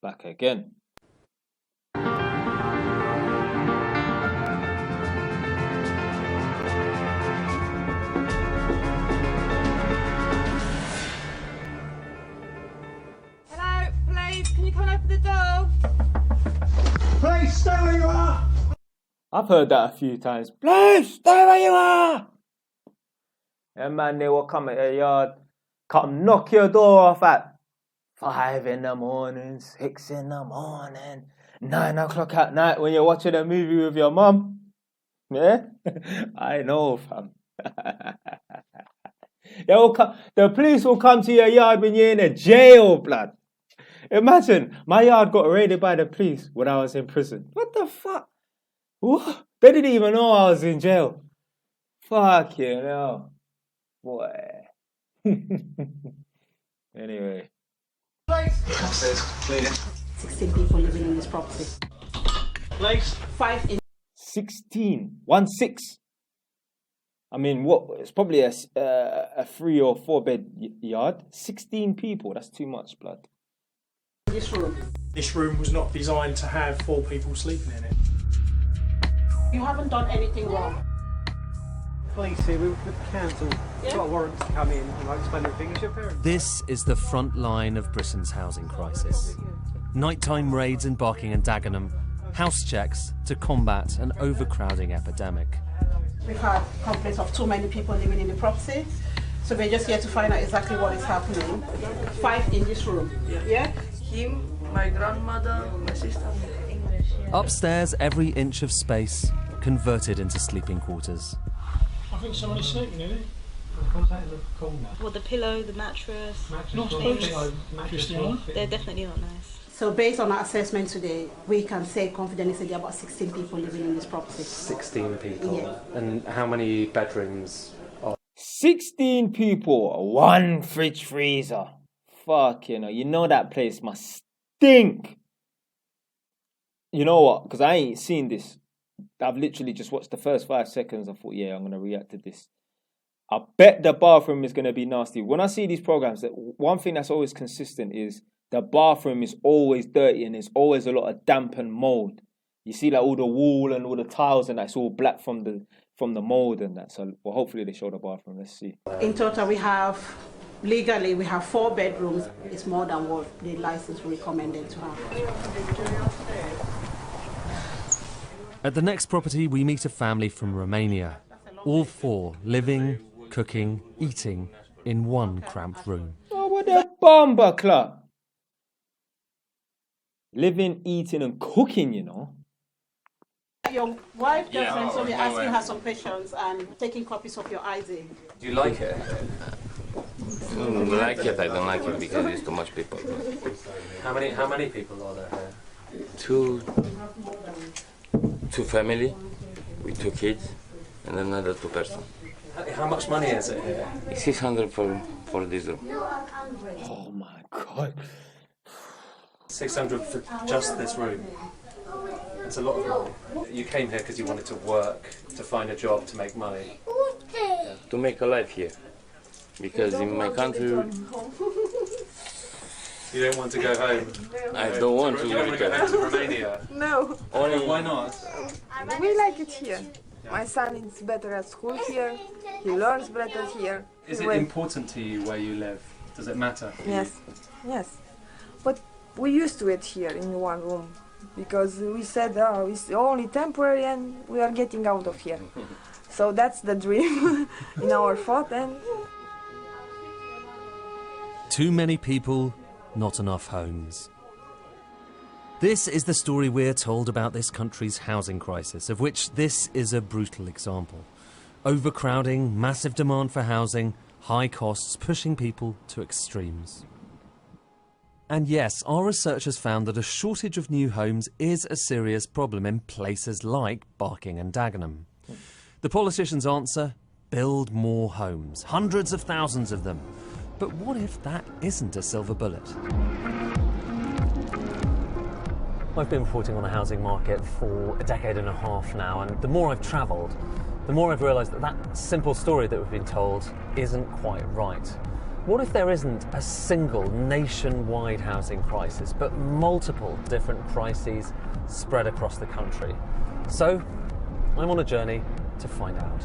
back again. Hello, please, can you come and open the door? Please stay where you are! I've heard that a few times. Please stay where you are! And man, they will come at your yard, come knock your door off at 5 in the morning, 6 in the morning, 9 o'clock at night when you're watching a movie with your mum. Yeah? I know, fam. The police will come to your yard when you're in a jail, blood. Imagine, my yard got raided by the police when I was in prison. What the fuck? What? They didn't even know I was in jail. Fuck you know. Boy. Anyway. Upstairs, clear. 16 people living in this property. Place. 5 in 16. 1-6. I mean, what? It's probably a 3 or 4 bed yard. 16 people. That's too much, blood. this room. This room was not designed to have 4 people sleeping in it. You haven't done anything wrong. Police here with the council. Got a warrant to come in and explain everything. Is your parents? This is the front line of Britain's housing crisis. Nighttime raids in Barking and Dagenham, house checks to combat an overcrowding epidemic. We've had complaints of too many people living in the property, so we're just here to find out exactly what is happening. 5 in this room. Yeah? Him, my grandmother, my sister. English, yeah. Upstairs, every inch of space converted into sleeping quarters. I think somebody's sleeping in it. Well, the pillow, the mattress. Not mattress. They're definitely not nice. So based on our assessment today, we can say confidently there are about 16 people living in this property. 16 people. Yeah. And how many bedrooms? 16 people, 1 fridge freezer. Fuck, you know that place must stink. You know what? Because I ain't seen this. I've literally just watched the first 5 seconds. I thought, yeah, I'm going to react to this. I bet the bathroom is going to be nasty. When I see these programs, one thing that's always consistent is the bathroom is always dirty and there's always a lot of damp and mold. You see like all the wall and all the tiles and that's all black from the mold and that. So well, hopefully they show the bathroom. Let's see. In total, legally, we have 4 bedrooms. It's more than what the license recommended to have. At the next property, we meet a family from Romania. All 4 living, cooking, eating in one cramped room. Oh, what a bomber club. Living, eating and cooking, Your wife just went, so we're asking her some questions and taking copies of your ID. Do you like it? I like it, I don't like it because it's too much people. How many people are there here? Two family with 2 kids and another 2 person. How much money is it here? It's 600 for this room. Oh my God. 600 for just this room. That's a lot of money. You came here because you wanted to work, to find a job, to make money. To make a life here. Because in my country, You don't want to go home. I don't want to You don't want to go home to Romania. No, only Why not? we like it here. My son is better at school here. He learns better here. Is it important to you where you live? Does it matter? Yes, yes. But we used to it here in one room because we said, oh, it's only temporary and we are getting out of here. So that's the dream in our thought. And Too many people, not enough homes. This is the story we're told about this country's housing crisis, of which this is a brutal example. Overcrowding, massive demand for housing, high costs pushing people to extremes. And yes, our research has found that a shortage of new homes is a serious problem in places like Barking and Dagenham. The politicians' answer? Build more homes, hundreds of thousands of them. But what if that isn't a silver bullet? I've been reporting on the housing market for a decade and a half now, and the more I've travelled, the more I've realised that that simple story that we've been told isn't quite right. What if there isn't a single nationwide housing crisis, but multiple different crises spread across the country? So, I'm on a journey to find out.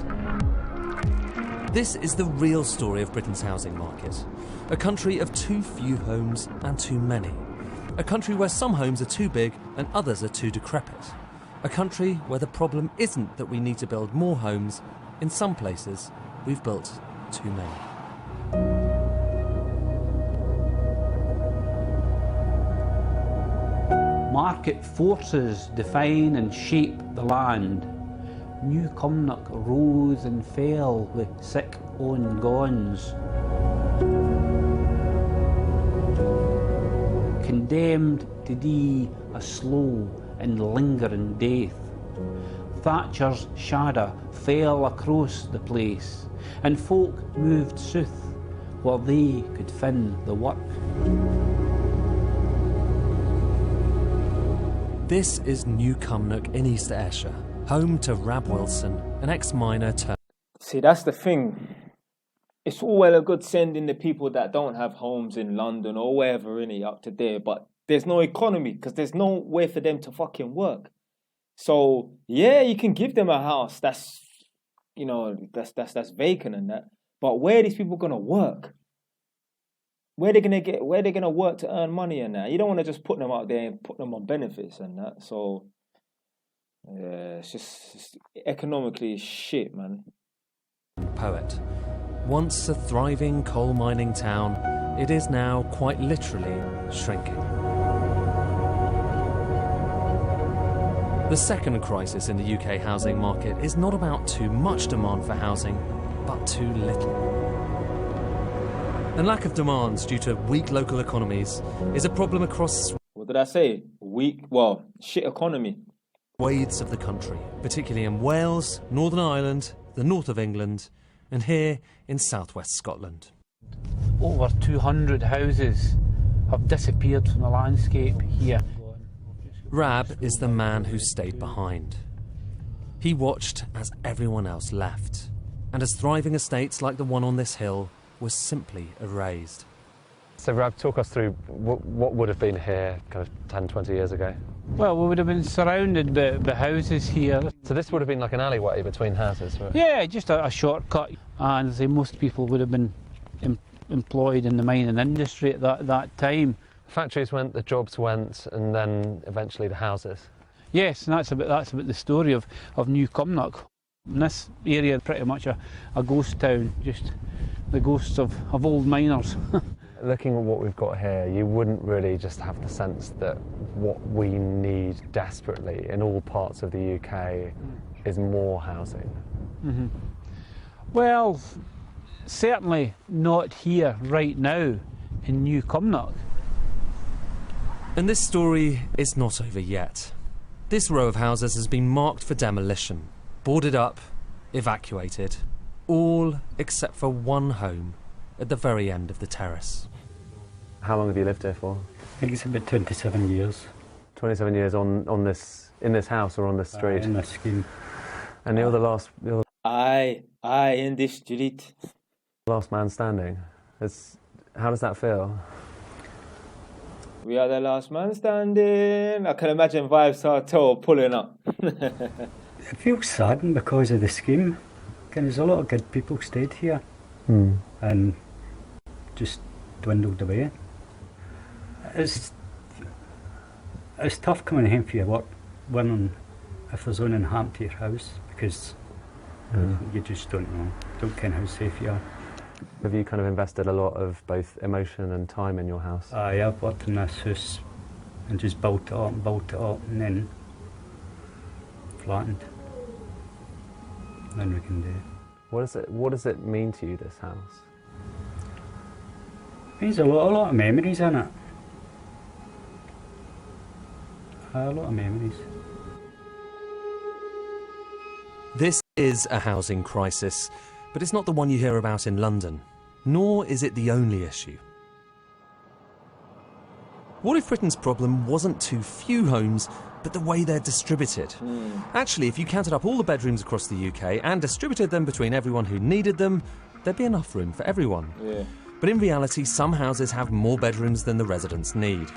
This is the real story of Britain's housing market. A country of too few homes and too many. A country where some homes are too big and others are too decrepit. A country where the problem isn't that we need to build more homes. In some places, we've built too many. Market forces define and shape the land. New Cumnock rose and fell with sick own gons. Condemned to die a slow and lingering death. Thatcher's shadow fell across the place, and folk moved south while they could fin the work. This is New Cumnock in East Ayrshire, home to Rab Wilson, an ex-miner turned... See, that's the thing. It's all well and good sending the people that don't have homes in London or wherever up to there, but there's no economy because there's nowhere for them to fucking work. So yeah, you can give them a house that's vacant and that, but where are these people gonna work? Where they gonna work to earn money and that? You don't want to just put them out there and put them on benefits and that. So yeah, it's just economically shit, man. Poet. Once a thriving coal mining town, it is now quite literally shrinking. The second crisis in the UK housing market is not about too much demand for housing, but too little. And lack of demands due to weak local economies is a problem across... What did I say? Shit economy. ...swathes of the country, particularly in Wales, Northern Ireland, the north of England, and here in southwest Scotland. Over 200 houses have disappeared from the landscape here. Rab is the man who stayed behind. He watched as everyone else left, and as thriving estates like the one on this hill was simply erased. So Rab, talk us through what would have been here kind of 10, 20 years ago. Well, we would have been surrounded by houses here. So this would have been like an alleyway between houses? Right? Yeah, just a shortcut. And most people would have been employed in the mining industry at that time. Factories went, the jobs went, and then eventually the houses. Yes, and that's about the story of New Cumnock. And this area pretty much a ghost town, just the ghosts of old miners. Looking at what we've got here, you wouldn't really just have the sense that what we need desperately in all parts of the UK is more housing. Mm-hmm. Well, certainly not here right now in New Cumnock. And this story is not over yet. This row of houses has been marked for demolition, boarded up, evacuated, all except for one home at the very end of the terrace. How long have you lived here for? I think it's about 27 years. 27 years in this house or on this street? In this scheme. And you're the last... Aye, in this street. Last man standing. How does that feel? We are the last man standing. I can imagine Vibes Hotel pulling up. It feels saddened because of the scheme. There's a lot of good people stayed here and just dwindled away. It's tough coming home for your work, wondering if there's anything happened to your house, because you just don't know, don't care how safe you are. Have you kind of invested a lot of both emotion and time in your house? I've worked in this house and just built it up and then flattened. Then we can do it. What does it mean to you, this house? It means a lot of memories in it. A lot of memories. This is a housing crisis, but it's not the one you hear about in London, nor is it the only issue. What if Britain's problem wasn't too few homes, but the way they're distributed. Actually, if you counted up all the bedrooms across the UK and distributed them between everyone who needed them, there'd be enough room for everyone. Yeah. But in reality, some houses have more bedrooms than the residents need.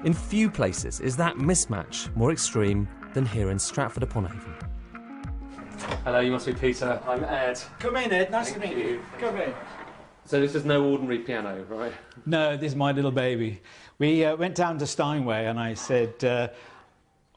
In few places is that mismatch more extreme than here in Stratford-upon-Avon. Hello, you must be Peter. I'm Ed. Come in, Ed. Nice to meet you. Come in. So this is no ordinary piano, right? No, this is my little baby. We went down to Steinway and I said,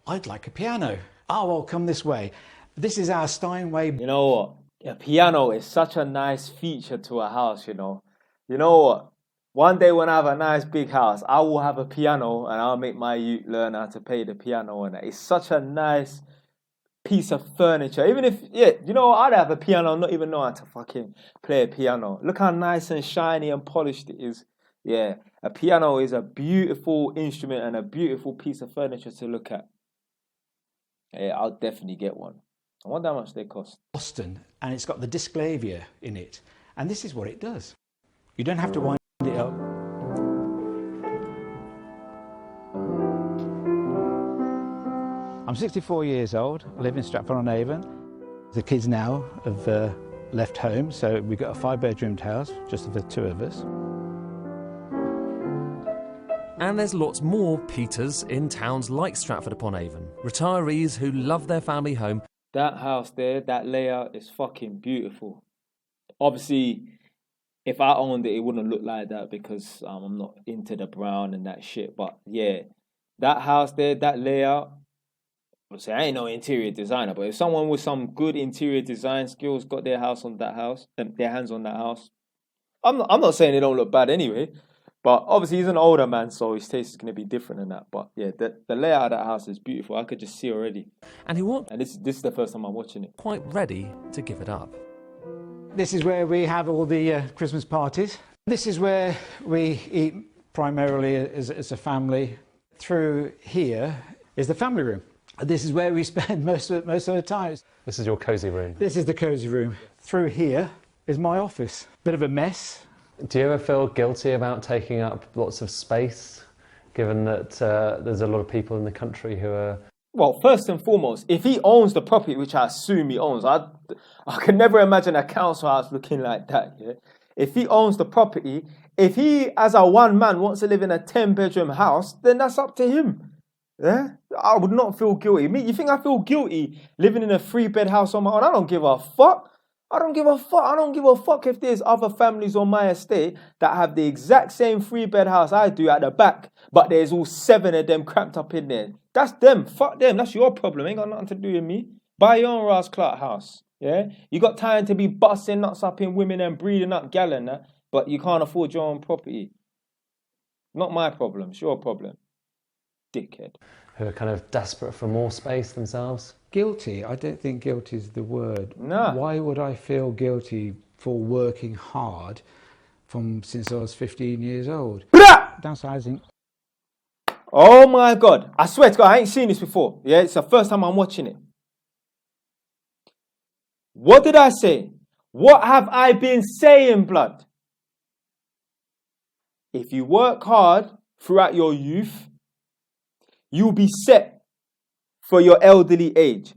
I'd like a piano. Oh, well, come this way. This is our Steinway. You know what? A piano is such a nice feature to a house, you know. You know what? One day when I have a nice big house, I will have a piano and I'll make my youth learn how to play the piano. And it's such a nice piece of furniture. Even if, yeah, you know, I'd have a piano and not even know how to fucking play a piano. Look how nice and shiny and polished it is. Yeah, a piano is a beautiful instrument and a beautiful piece of furniture to look at. Yeah, I'll definitely get one. I wonder how much they cost. Boston, and it's got the disclavier in it. And this is what it does. You don't have to wind it up. I'm 64 years old, I live in Stratford-on-Avon. The kids now have left home, so we've got a 5-bedroomed house, just for the 2 of us. And there's lots more Peters in towns like Stratford-upon-Avon. Retirees who love their family home. That house there, that layout is fucking beautiful. Obviously, if I owned it, it wouldn't look like that because I'm not into the brown and that shit. But yeah, that house there, that layout, obviously I ain't no interior designer, but if someone with some good interior design skills got their hands on that house, I'm not saying it don't look bad anyway. But obviously he's an older man, so his taste is going to be different than that. But yeah, the layout of that house is beautiful. I could just see already. And And this is the first time I'm watching it. Quite ready to give it up. This is where we have all the Christmas parties. This is where we eat primarily as a family. Through here is the family room. This is where we spend most of the time. This is your cosy room. This is the cosy room. Through here is my office. Bit of a mess. Do you ever feel guilty about taking up lots of space, given that there's a lot of people in the country who are... Well, first and foremost, if he owns the property, which I assume he owns, I can never imagine a council house looking like that, yeah? If he owns the property, if he, as a one man, wants to live in a 10-bedroom house, then that's up to him, yeah? I would not feel guilty. Me, you think I feel guilty living in a 3-bed house on my own? I don't give a fuck. I don't give a fuck. I don't give a fuck if there's other families on my estate that have the exact same 3-bed house I do at the back, but there's all 7 of them cramped up in there. That's them. Fuck them. That's your problem. Ain't got nothing to do with me. Buy your own Ras Clark house. Yeah? You got time to be busting nuts up in women and breeding up gal and that, but you can't afford your own property. Not my problem. It's your problem. Dickhead. Who are kind of desperate for more space themselves? Guilty? I don't think guilty is the word. No. Why would I feel guilty for working hard since I was 15 years old? Downsizing. Oh my God. I swear to God, I ain't seen this before. Yeah, it's the first time I'm watching it. What did I say? What have I been saying, blood? If you work hard throughout your youth, you'll be set for your elderly age.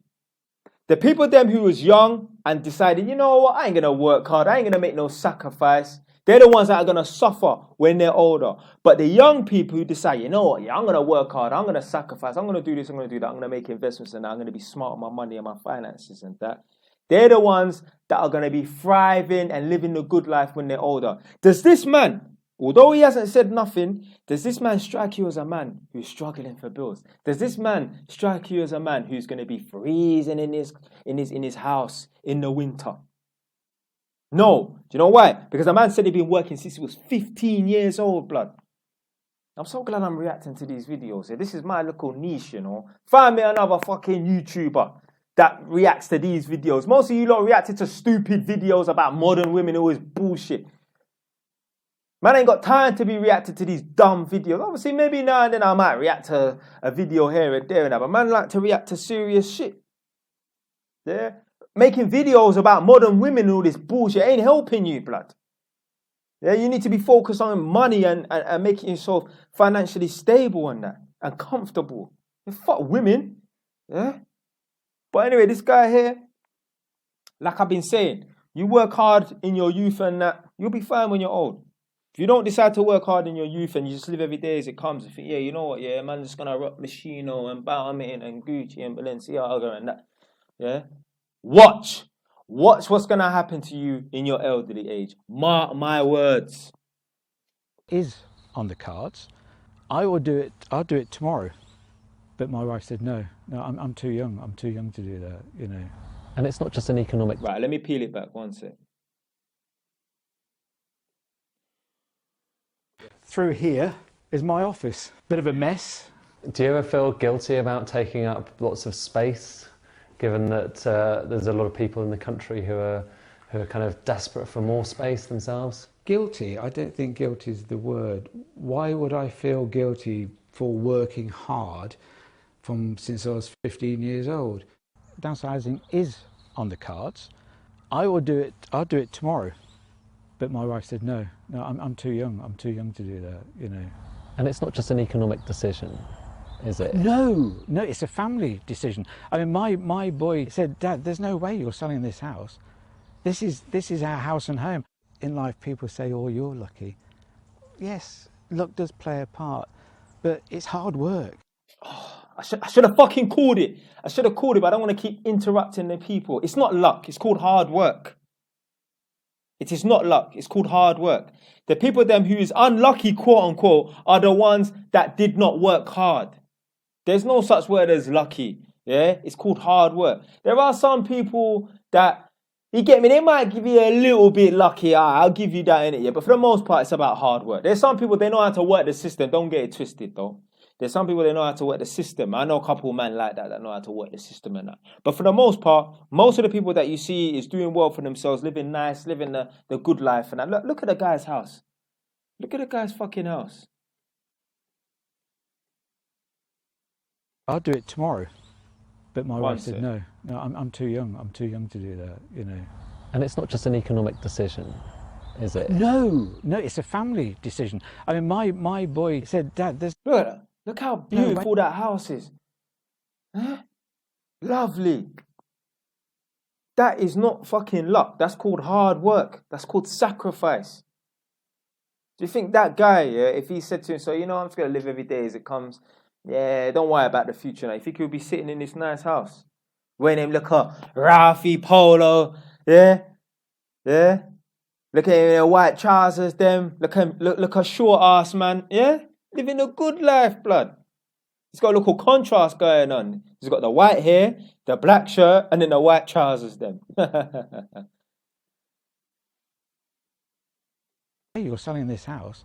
The people them who was young and decided, you know what, I ain't going to work hard, I ain't going to make no sacrifice, they're the ones that are going to suffer when they're older. But the young people who decide, you know what, yeah, I'm going to work hard, I'm going to sacrifice, I'm going to do this, I'm going to do that, I'm going to make investments and that, I'm going to be smart with my money and my finances and that. They're the ones that are going to be thriving and living a good life when they're older. Does this man, although he hasn't said nothing, does this man strike you as a man who's struggling for bills? Does this man strike you as a man who's going to be freezing in his house in the winter? No. Do you know why? Because the man said he'd been working since he was 15 years old, blood. I'm so glad I'm reacting to these videos. This is my little niche, you know. Find me another fucking YouTuber that reacts to these videos. Most of you lot reacted to stupid videos about modern women who is bullshit. Man ain't got time to be reacting to these dumb videos. Obviously, maybe now and then I might react to a video here and there and that, but man like to react to serious shit. Yeah? Making videos about modern women and all this bullshit ain't helping you, blood. Yeah, you need to be focused on money and making yourself financially stable and that, and comfortable. They fuck women. Yeah? But anyway, this guy here, like I've been saying, you work hard in your youth and that, you'll be fine when you're old. If you don't decide to work hard in your youth and you just live every day as it comes, you think, yeah, you know what, yeah, man, just gonna rock Moschino and Balmain and Gucci and Balenciaga and that. Yeah? Watch what's gonna happen to you in your elderly age. Mark my words. Is on the cards. I'll do it tomorrow. But my wife said, no, I'm too young. I'm too young to do that, you know. And it's not just an economic... Right, let me peel it back one sec. Through here is my office. Bit of a mess. Do you ever feel guilty about taking up lots of space, given that there's a lot of people in the country who are kind of desperate for more space themselves? Guilty? I don't think guilty is the word. Why would I feel guilty for working hard since I was 15 years old? Downsizing is on the cards. I'll do it tomorrow. But my wife said, no, I'm too young. I'm too young to do that, you know. And it's not just an economic decision, is it? No, it's a family decision. I mean, my boy said, Dad, there's no way you're selling this house. This is our house and home. In life, people say, oh, you're lucky. Yes, luck does play a part, but it's hard work. Oh, I should have fucking called it. I should have called it, but I don't want to keep interrupting the people. It's not luck. It's called hard work. It is not luck. It's called hard work. The people them who is unlucky, quote unquote, are the ones that did not work hard. There's no such word as lucky. Yeah, it's called hard work. There are some people that, you get me, they might give you a little bit lucky. I'll give you that, innit? Yeah, but for the most part, it's about hard work. There's some people, they know how to work the system. Don't get it twisted, though. There's some people, they know how to work the system. I know a couple of men like that know how to work the system and that. But for the most part, most of the people that you see is doing well for themselves, living nice, living the good life. And that. Look at the guy's house. Look at the guy's fucking house. I'll do it tomorrow. But my wife said, no, I'm too young. I'm too young to do that, you know. And it's not just an economic decision, is it? No, it's a family decision. I mean, my boy said, Dad, there's... Look how beautiful that house is. Huh? Lovely. That is not fucking luck. That's called hard work. That's called sacrifice. Do you think that guy, yeah, if he said to himself, you know, I'm just going to live every day as it comes, yeah, don't worry about the future now. You think he'll be sitting in this nice house? Wearing him, look at Ralphie Polo, yeah? Look at him in white trousers, them. Look a short ass man, yeah? Living a good life, blood. He's got a little contrast going on. He's got the white hair, the black shirt, and then the white trousers, them. Hey, you're selling this house.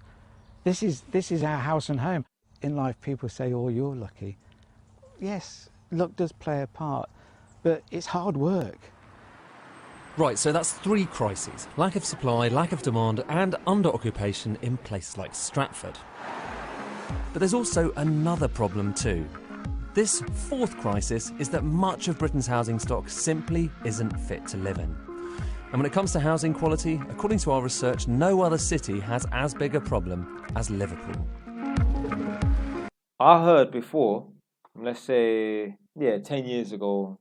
This is our house and home. In life, people say, oh, you're lucky. Yes, luck does play a part, but it's hard work. Right, so that's 3 crises: lack of supply, lack of demand, and under-occupation in places like Stratford. But there's also another problem too. This 4th crisis is that much of Britain's housing stock simply isn't fit to live in. And when it comes to housing quality, according to our research, no other city has as big a problem as Liverpool. I heard before, let's say, 10 years ago,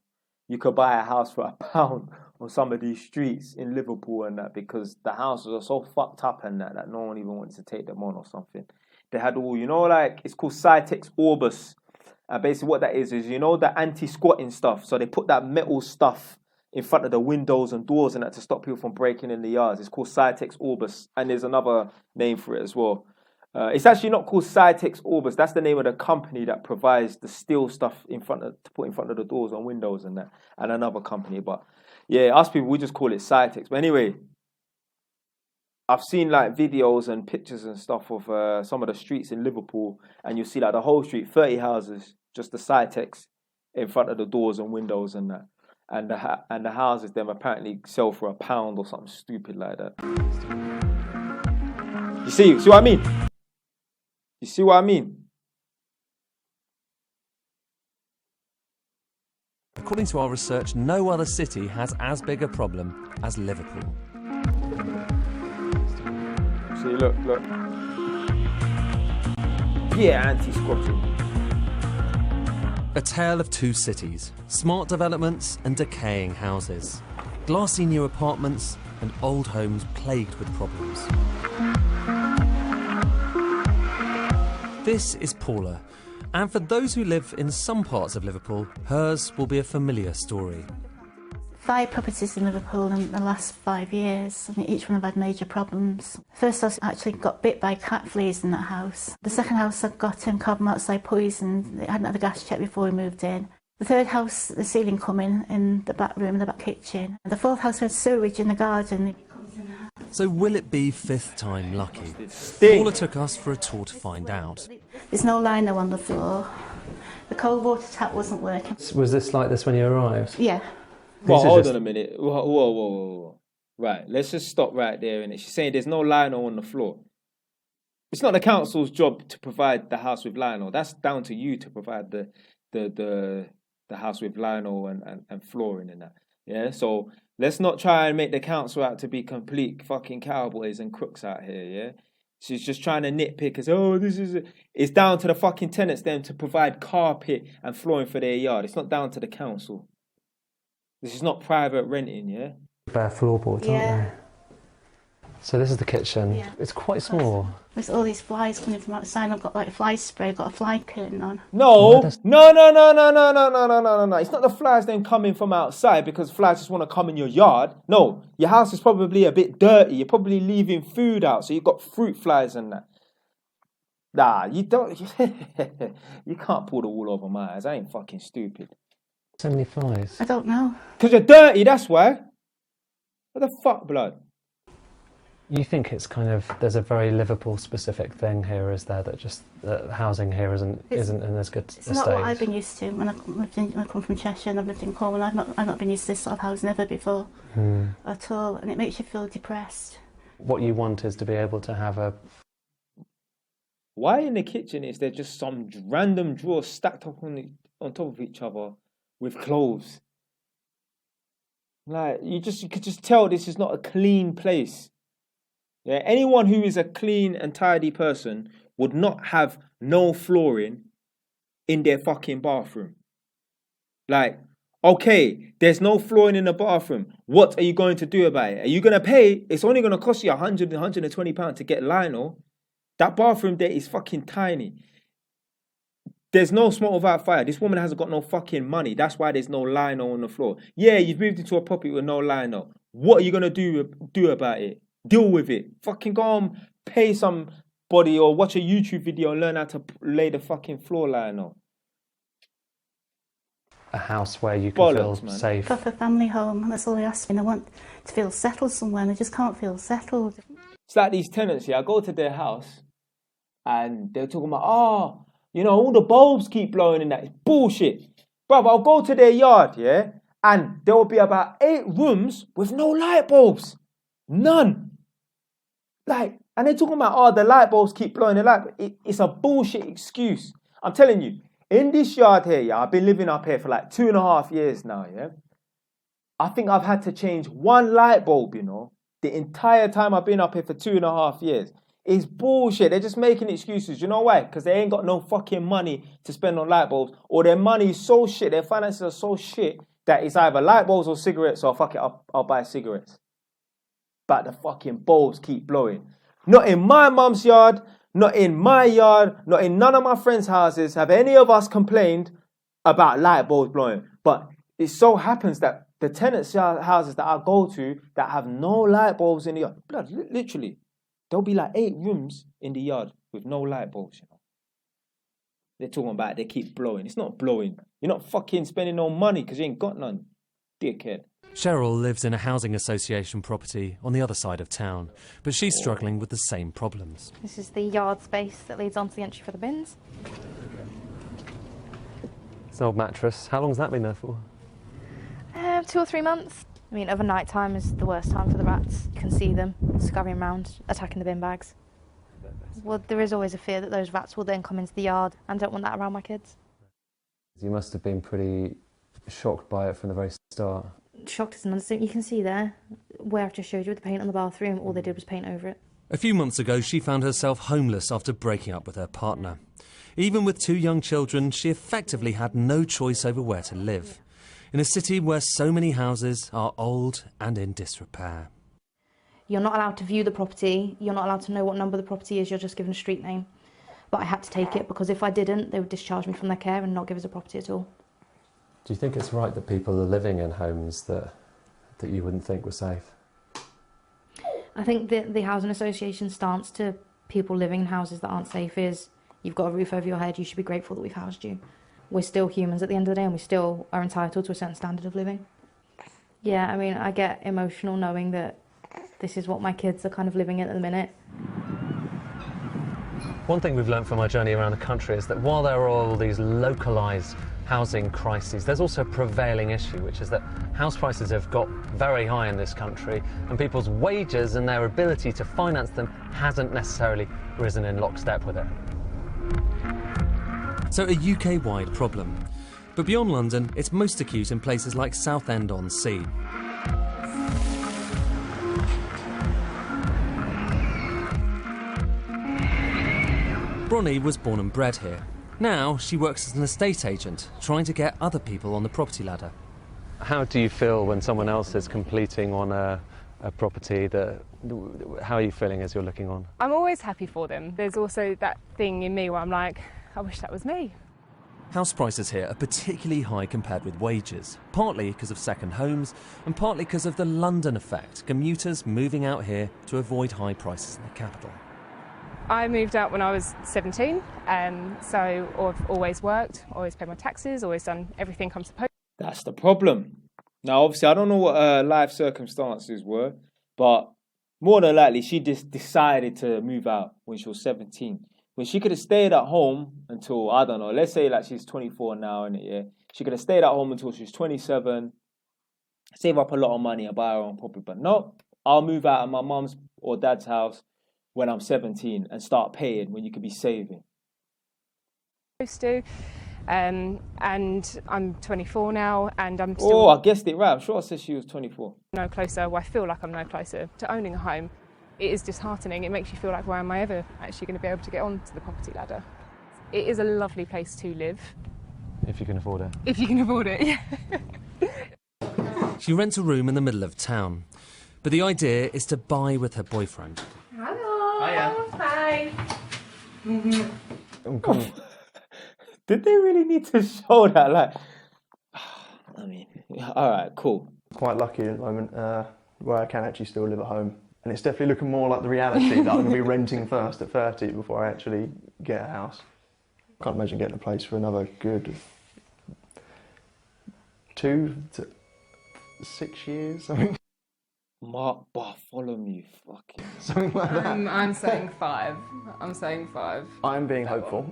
you could buy a house for £1 on some of these streets in Liverpool and that, because the houses are so fucked up and that no one even wanted to take them on or something. They had all, you know, like, it's called Cytex Orbis. And basically what that is, you know, the anti-squatting stuff. So they put that metal stuff in front of the windows and doors and that to stop people from breaking in the yards. It's called Cytex Orbis. And there's another name for it as well. It's actually not called Cytex Orbis. That's the name of the company that provides the steel stuff to put in front of the doors and windows and that. And another company. But yeah, us people, we just call it Cytex. But anyway, I've seen like videos and pictures and stuff of some of the streets in Liverpool, and you see like the whole street, 30 houses, just the Cytex in front of the doors and windows and that. And the houses them apparently sell for £1 or something stupid like that. You see what I mean? You see what I mean? According to our research, no other city has as big a problem as Liverpool. See, look. Yeah, anti-squatting. A tale of two cities, smart developments and decaying houses, glassy new apartments and old homes plagued with problems. This is Paula, and for those who live in some parts of Liverpool, hers will be a familiar story. 5 properties in Liverpool in the last 5 years. I mean, each one have had major problems. First house actually got bit by cat fleas in that house. The second house I got carbon monoxide poisoned. It hadn't had a gas check before we moved in. The third house, the ceiling coming in the back room, the back kitchen. The fourth house had sewage in the garden. So will it be fifth time lucky? Paula took us for a tour to find out. There's no lino on the floor. The cold water tap wasn't working. Was this like this when you arrived? Yeah. Well, hold on a minute. Whoa. Right, let's just stop right there. She's saying there's no lino on the floor. It's not the council's job to provide the house with lino. That's down to you to provide the house with lino and flooring and that. Yeah, so let's not try and make the council out to be complete fucking cowboys and crooks out here, yeah? She's just trying to nitpick as, it's down to the fucking tenants then to provide carpet and flooring for their yard. It's not down to the council. This is not private renting, yeah? Bare floorboards, aren't they? So this is the kitchen. Yeah. It's quite small. There's all these flies coming from outside. I've got like fly spray, I've got a fly curtain on. No. It's not the flies then coming from outside because flies just want to come in your yard. No, your house is probably a bit dirty. You're probably leaving food out, so you've got fruit flies and that. Nah, you don't. You can't pull the wool over my eyes. I ain't fucking stupid. So many flies. I don't know. Because you're dirty, that's why. What the fuck, blood? You think it's kind of, there's a very Liverpool specific thing here, is there, that just the housing here isn't in as good a state? It's not what I've been used to when I come from Cheshire and I've lived in Cornwall. I've not been used to this sort of housing ever before at all, and it makes you feel depressed. What you want is to be able to have a... Why in the kitchen is there just some random drawers stacked up on top of each other with clothes? Like, you could just tell this is not a clean place. Yeah, anyone who is a clean and tidy person would not have no flooring in their fucking bathroom. Like, okay, there's no flooring in the bathroom. What are you going to do about it? Are you going to pay? It's only going to cost you £100, £120 to get lino. That bathroom there is fucking tiny. There's no smoke without fire. This woman hasn't got no fucking money. That's why there's no lino on the floor. Yeah, you've moved into a property with no lino. What are you going to do about it? Deal with it. Fucking go and pay somebody or watch a YouTube video and learn how to lay the fucking floor lino. A house where you can feel safe. Proper family home, that's all I ask. And I want to feel settled somewhere and I just can't feel settled. It's like these tenants, I go to their house and they're talking about, all the bulbs keep blowing in that. It's bullshit. Bruv, I'll go to their yard, yeah? And there will be about 8 rooms with no light bulbs. None. Like, and they're talking about, the light bulbs keep blowing the light. It's a bullshit excuse. I'm telling you, in this yard here, I've been living up here for like 2.5 years now, yeah? I think I've had to change 1 light bulb, the entire time I've been up here for 2.5 years. It's bullshit. They're just making excuses. You know why? Because they ain't got no fucking money to spend on light bulbs, or their money is so shit, their finances are so shit that it's either light bulbs or cigarettes, so fuck it, I'll buy cigarettes. But the fucking bulbs keep blowing. Not in my mum's yard, not in my yard, not in none of my friends' houses have any of us complained about light bulbs blowing. But it so happens that the tenants' houses that I go to that have no light bulbs in the yard, blood, literally, there'll be like 8 rooms in the yard with no light bulbs, They're talking about they keep blowing. It's not blowing. You're not fucking spending no money because you ain't got none, dickhead. Cheryl lives in a housing association property on the other side of town, but she's struggling with the same problems. This is the yard space that leads onto the entry for the bins. It's an old mattress. How long's that been there for? 2 or 3 months. I mean, over night time is the worst time for the rats. You can see them scurrying around, attacking the bin bags. Well, there is always a fear that those rats will then come into the yard, and I don't want that around my kids. You must have been pretty shocked by it from the very start. Shocked is an understatement. You can see there, where I've just showed you with the paint on the bathroom, all they did was paint over it. A few months ago, she found herself homeless after breaking up with her partner. Even with 2 young children, she effectively had no choice over where to live, in a city where so many houses are old and in disrepair. You're not allowed to view the property, you're not allowed to know what number the property is, you're just given a street name. But I had to take it because if I didn't, they would discharge me from their care and not give us a property at all. Do you think it's right that people are living in homes that you wouldn't think were safe? I think the Housing Association's stance to people living in houses that aren't safe is, you've got a roof over your head, you should be grateful that we've housed you. We're still humans at the end of the day and we still are entitled to a certain standard of living. Yeah, I mean, I get emotional knowing that this is what my kids are kind of living in at the minute. One thing we've learned from our journey around the country is that while there are all these localised housing crises, there's also a prevailing issue, which is that house prices have got very high in this country and people's wages and their ability to finance them hasn't necessarily risen in lockstep with it. So a UK-wide problem. But beyond London, it's most acute in places like Southend-on-Sea. Bronnie was born and bred here. Now she works as an estate agent, trying to get other people on the property ladder. How do you feel when someone else is completing on a property? How are you feeling as you're looking on? I'm always happy for them. There's also that thing in me where I'm like, I wish that was me. House prices here are particularly high compared with wages, partly because of second homes and partly because of the London effect, commuters moving out here to avoid high prices in the capital. I moved out when I was 17, so I've always worked, always paid my taxes, always done everything I'm supposed to. That's the problem. Now, obviously, I don't know what her life circumstances were, but more than likely, she just decided to move out when she was 17. When she could have stayed at home until, I don't know, let's say like she's 24 now, innit, yeah? She could have stayed at home until she's 27, save up a lot of money and buy her own property. But no, I'll move out of my mum's or dad's house when I'm 17 and start paying when you could be saving. And I'm 24 now and I'm still... Oh, I guessed it right. I'm sure I said she was 24. No closer, well, I feel like I'm no closer to owning a home. It is disheartening. It makes you feel like, why am I ever actually going to be able to get onto the property ladder? It is a lovely place to live. If you can afford it. If you can afford it, yeah. She rents a room in the middle of town, but the idea is to buy with her boyfriend. Hello. Hiya. Hi. Did they really need to show that? Like, I mean, all right, cool. Quite lucky at the moment where I can actually still live at home. And it's definitely looking more like the reality that I'm going to be renting first at 30 before I actually get a house. Can't imagine getting a place for another good 2 to 6 years, I mean. Mark Bartholomew, fucking. Something like that. I'm saying 5. I'm saying 5. I'm being hopeful.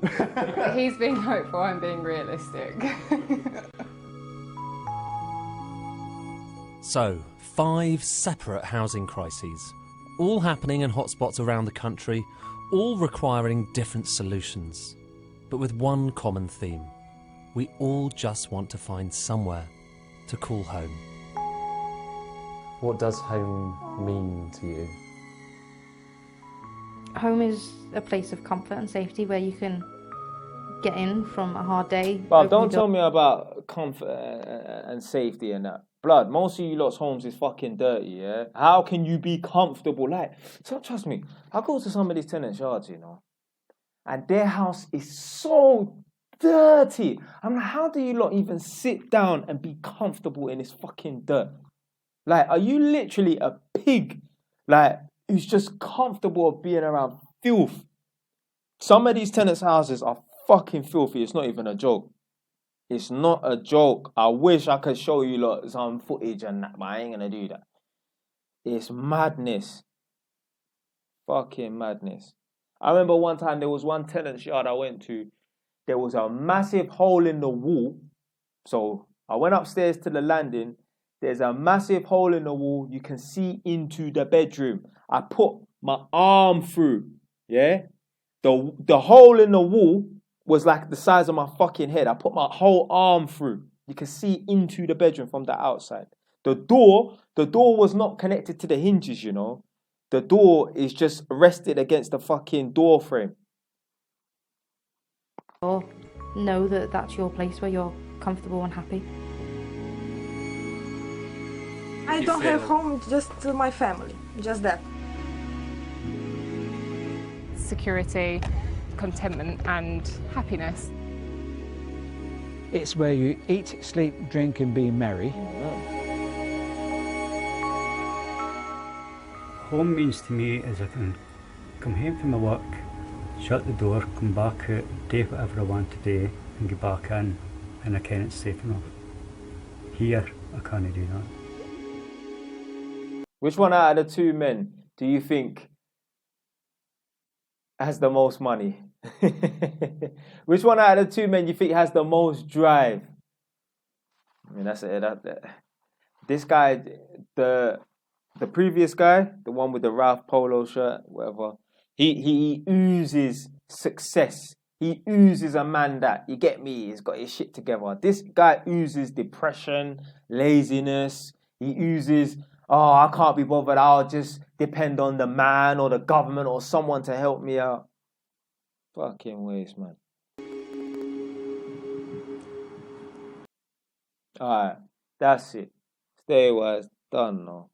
He's being hopeful, I'm being realistic. So, 5 separate housing crises, all happening in hotspots around the country, all requiring different solutions, but with one common theme. We all just want to find somewhere to call home. What does home mean to you? Home is a place of comfort and safety where you can get in from a hard day. But don't tell me about comfort and safety and that. Blood, most of you lot's homes is fucking dirty, yeah? How can you be comfortable? Like, so trust me, I go to some of these tenants' yards, you know, and their house is so dirty. I'm like, how do you lot even sit down and be comfortable in this fucking dirt? Like, are you literally a pig, like, who's just comfortable of being around filth? Some of these tenants' houses are fucking filthy. It's not even a joke. It's not a joke. I wish I could show you lot some footage and that, but I ain't gonna do that. It's madness. Fucking madness. I remember one time there was one tenant's yard I went to. There was a massive hole in the wall. So I went upstairs to the landing. There's a massive hole in the wall. You can see into the bedroom. I put my arm through. Yeah? The hole in the wall was like the size of my fucking head. I put my whole arm through. You can see into the bedroom from the outside. The door was not connected to the hinges, you know. The door is just rested against the fucking door frame. Or know that that's your place where you're comfortable and happy. I don't have home, just my family, just that. Security, contentment and happiness. It's where you eat, sleep, drink and be merry. Home means to me is I can come home from my work, shut the door, come back out, do whatever I want to do and get back in, and I can it's safe enough. Here, I can't do that. Which one out of the two men do you think has the most money? Which one out of the two men you think has the most drive? I mean, that's it. This guy, the previous guy, the one with the Ralph Polo shirt, whatever, he oozes success. He oozes a man that, you get me, he's got his shit together. This guy oozes depression, laziness. He oozes, oh, I can't be bothered. I'll just depend on the man or the government or someone to help me out. Fucking waste, man. Alright, that's it. Stay wise, done now.